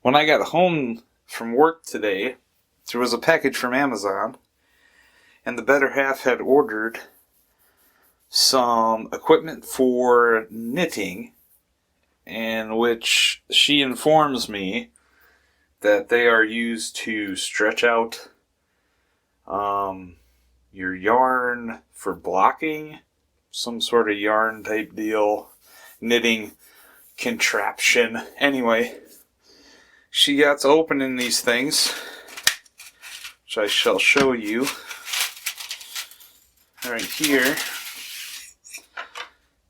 When I got home from work today, there was a package from Amazon, and the better half had ordered some equipment for knitting, in which she informs me that they are used to stretch out your yarn for blocking, some sort of yarn type deal, knitting contraption. Anyway, she got to opening these things, which I shall show you right here.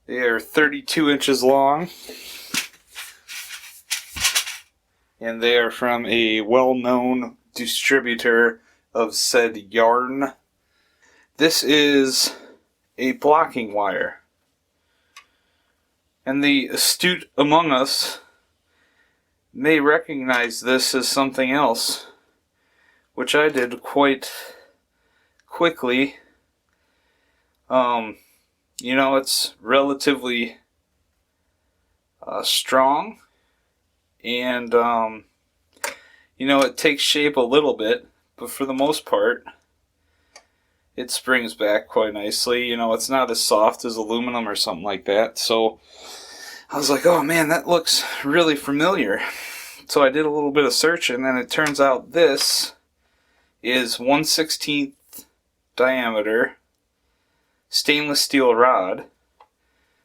They are 32 inches long, and they are from a well-known distributor of said yarn. This is a blocking wire, and the astute among us may recognize this as something else, which I did quite quickly. You know, it's relatively strong, and you know, it takes shape a little bit, but for the most part it springs back quite nicely. You know, it's not as soft as aluminum or something like that. So I was like, oh man, that looks really familiar. So I did a little bit of searching, and it turns out this is 1/16 diameter stainless steel rod,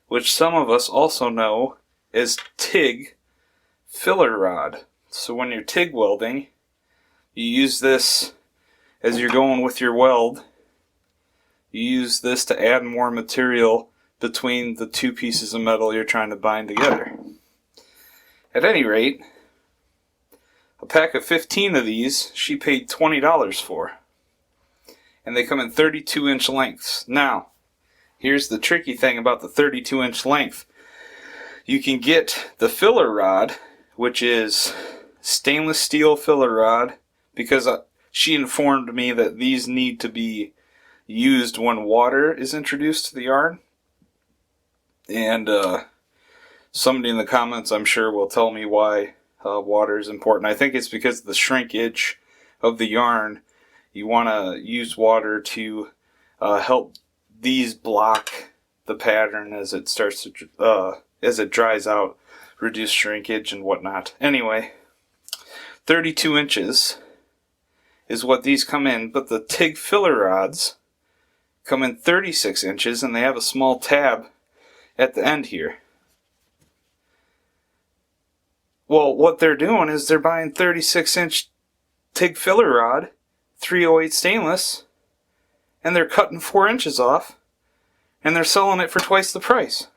which some of us also know as TIG filler rod. So when you're TIG welding, you use this as you're going with your weld. You use this to add more material between the two pieces of metal you're trying to bind together. At any rate, a pack of 15 of these she paid $20 for. And they come in 32-inch lengths. Now, here's the tricky thing about the 32-inch length. You can get the filler rod, which is stainless steel filler rod, because she informed me that these need to be used when water is introduced to the yarn. And somebody in the comments, I'm sure, will tell me why water is important. I think it's because of the shrinkage of the yarn. You want to use water to help these block the pattern as it starts to as it dries out, reduce shrinkage and whatnot. Anyway, 32 inches is what these come in, but the TIG filler rods come in 36 inches, and they have a small tab at the end here. Well, what they're doing is they're buying 36-inch TIG filler rod, 308 stainless, and they're cutting 4 inches off, and they're selling it for twice the price.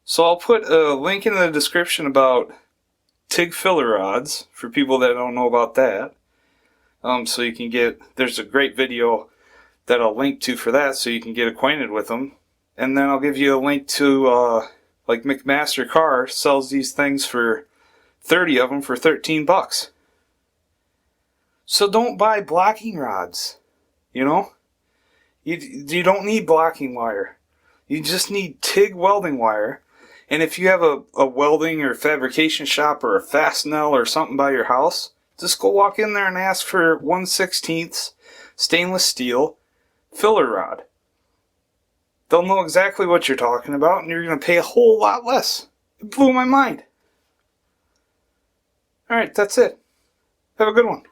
So I'll put a link in the description about TIG filler rods for people that don't know about that. So you can get, there's a great video that I'll link to for that, so you can get acquainted with them. And then I'll give you a link to like McMaster-Carr sells these things for 30 of them for 13 bucks. So don't buy blocking rods, you know? You don't need blocking wire. You just need TIG welding wire. And if you have a welding or fabrication shop or a Fastenal or something by your house, just go walk in there and ask for 1/16 stainless steel filler rod. They'll know exactly what you're talking about, and you're going to pay a whole lot less. It blew my mind. Alright, that's it. Have a good one.